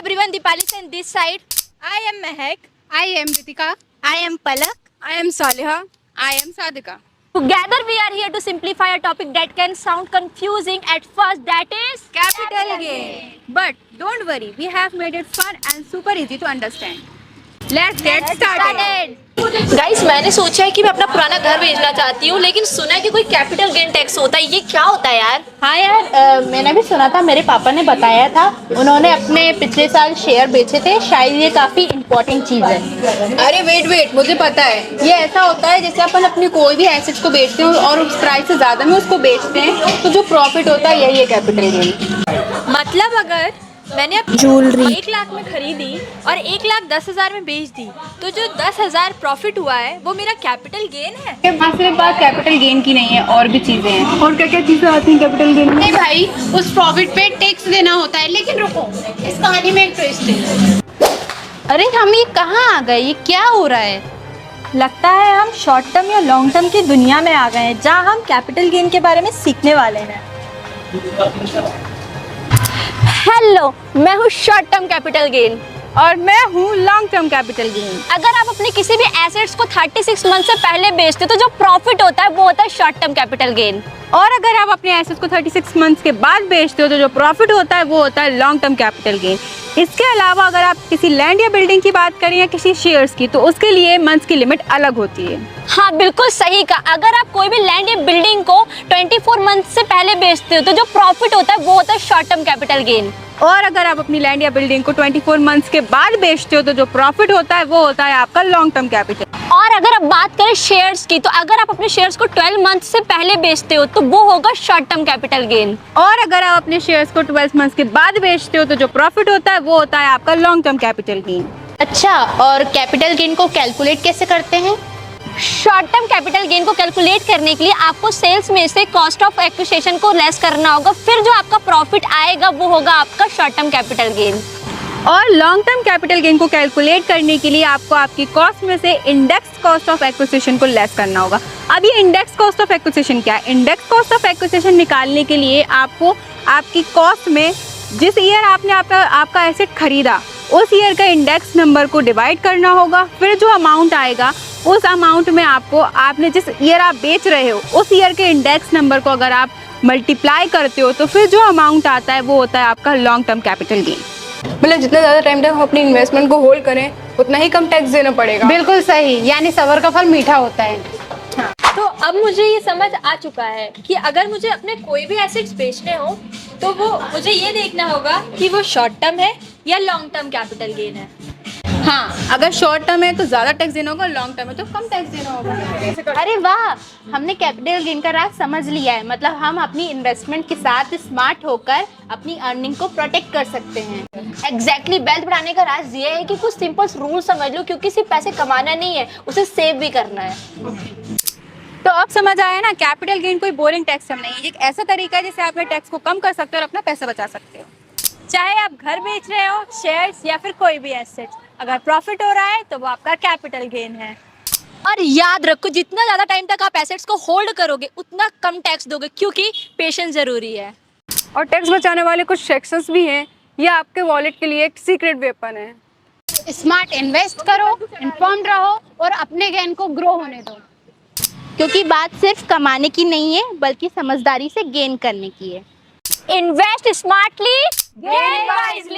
everyone, Dipali and this side. I am Mehak. I am Ritika. I am Palak. I am Saliha. I am Sadika. Together we are here to simplify a topic that can sound confusing at first, that is Capital gain. But don't worry, we have made it fun and super easy to understand. Let's get started. Guys, मैंने सोचा है कि मैं अपना पुराना घर बेचना चाहती हूँ, लेकिन सुना है कि कोई कैपिटल गेन टैक्स होता है। ये क्या होता है यार? हाँ यार, मैंने भी सुना था, मेरे पापा ने बताया था। उन्होंने अपने पिछले साल शेयर बेचे थे, शायद ये काफ़ी इम्पोर्टेंट चीज़ है। अरे वेट, मुझे पता है। ये ऐसा होता है जैसे अपन अपनी कोई भी एसेट्स को बेचते हैं और उस प्राइस से ज़्यादा में उसको बेचते हैं, तो जो प्रॉफिट होता है यही है कैपिटल गेन। मतलब अगर मैंने ज्वेलरी 1 लाख में खरीदी और 1,10,000 में बेच दी, तो जो 10,000 प्रॉफिट हुआ है वो मेरा कैपिटल गेन है। सिर्फ बात कैपिटल गेन की नहीं है, और भी चीजें हैं। और क्या क्या चीजें आती हैं कैपिटल गेन में? नहीं भाई, उस प्रॉफिट पे टैक्स देना होता है। लेकिन रुको, इस कहानी में एक ट्विस्ट है। अरे हम ये कहाँ आ गए? ये क्या हो रहा है? लगता है हम शॉर्ट टर्म या लॉन्ग टर्म की दुनिया में आ गए हैं, जहाँ हम कैपिटल गेन के बारे में सीखने वाले हैं। हेलो, मैं हूँ शॉर्ट टर्म कैपिटल गेन और मैं हूँ लॉन्ग टर्म कैपिटल गेन। अगर आप अपने किसी भी एसेट्स को 36 मंथ से पहले बेचते हो तो जो प्रॉफिट होता है वो होता है शॉर्ट टर्म कैपिटल गेन। और अगर आप अपने एसेट्स को 36 मंथ्स के बाद बेचते हो तो जो प्रॉफिट होता है वो होता है लॉन्ग टर्म कैपिटल गेन। इसके अलावा अगर आप किसी लैंड या बिल्डिंग की बात करें या किसी शेयर्स की, तो उसके लिए मंथ्स की लिमिट अलग होती है। हाँ, बिल्कुल सही कहा। अगर आप कोई भी लैंड या बिल्डिंग को 24 मंथ से पहले बेचते हो तो जो प्रॉफिट होता है वो होता है शॉर्ट टर्म कैपिटल गेन। और अगर आप अपनी लैंड या बिल्डिंग को 24 मंथ्स के बाद बेचते हो तो जो प्रॉफिट होता है वो होता है आपका लॉन्ग टर्म कैपिटल। और अगर आप बात करें शेयर्स की, तो अगर आप अपने शेयर्स को 12 मंथ से पहले बेचते हो तो वो होगा शॉर्ट टर्म कैपिटल गेन। और अगर आप अपने शेयर्स को 12 मंथ्स के बाद बेचते हो तो जो प्रॉफिट होता है वो होता है आपका लॉन्ग टर्म कैपिटल गेन। अच्छा, और कैपिटल गेन को कैलकुलेट कैसे करते हैं? शॉर्ट टर्म कैपिटल गेन को कैलकुलेट करने के लिए आपको सेल्स में से कॉस्ट ऑफ एक्विजिशन को लेस करना होगा, फिर जो आपका प्रॉफिट आएगा वो होगा आपका शॉर्ट टर्म कैपिटल गेन। और लॉन्ग टर्म कैपिटल गेन को कैलकुलेट करने के लिए आपको आपकी कॉस्ट में से इंडेक्स कॉस्ट ऑफ एक्विजिशन को लेस करना होगा। अब ये इंडेक्स कॉस्ट ऑफ एक्विजिशन क्या है? इंडेक्स कॉस्ट ऑफ एक्विजिशन निकालने के लिए आपको आपकी कॉस्ट में जिस ईयर आपने आपका एसेट खरीदा उस ईयर का इंडेक्स नंबर को डिवाइड करना होगा, फिर जो अमाउंट आएगा उस अमाउंट में आपने जिस ईयर आप बेच रहे हो उस ईयर के इंडेक्स नंबर को अगर आप मल्टीप्लाई करते हो तो फिर जो अमाउंट आता है वो होता है आपका लॉन्ग टर्म कैपिटल गेन। मतलब जितना ज़्यादा टाइम तक हम अपनी इन्वेस्टमेंट को होल्ड करें उतना ही कम टैक्स देना पड़ेगा। बिल्कुल सही, यानी सबर का फल मीठा होता है। तो अब मुझे ये समझ आ चुका है कि अगर मुझे अपने कोई भी एसेट्स बेचने हो तो वो मुझे ये देखना होगा कि वो शॉर्ट टर्म है या लॉन्ग टर्म कैपिटल गेन है। हाँ, अगर शॉर्ट टर्म है तो ज़्यादा टैक्स देना होगा, लॉन्ग टर्म है तो कम टैक्स देना होगा। अरे वाह, हमने कैपिटल गेन का राज समझ लिया है। मतलब हम अपनी इन्वेस्टमेंट के साथ स्मार्ट होकर अपनी अर्निंग को प्रोटेक्ट कर सकते हैं। एग्जैक्टली, वेल्थ बढ़ाने का राज ये है कि कुछ सिंपल रूल समझ लो, क्योंकि सिर्फ पैसे कमाना नहीं है, उसे सेव भी करना है। तो अब समझ आया ना, कैपिटल गेन कोई बोरिंग टैक्स नहीं है। एक ऐसा तरीका है जिससे आप टैक्स को कम कर सकते हो और अपना पैसा बचा सकते हो। चाहे आप घर बेच रहे हो, शेयर्स या फिर कोई भी एसेट, अगर प्रॉफिट हो रहा है तो वो आपका कैपिटल गेन है। और याद रखो, जितना ज्यादा टाइम तक आप एसेट्स को होल्ड करोगे उतना कम टैक्स दोगे, क्योंकि पेशेंस जरूरी है। और टैक्स बचाने वाले कुछ सेक्शंस भी हैं। ये आपके वॉलेट के लिए एक सीक्रेट वेपन है। स्मार्ट इन्वेस्ट करो, इन्फॉर्म्ड रहो और अपने गेन को ग्रो होने दो, क्योंकि बात सिर्फ कमाने की नहीं है बल्कि समझदारी से गेन करने की है। Invest smartly, gain wisely.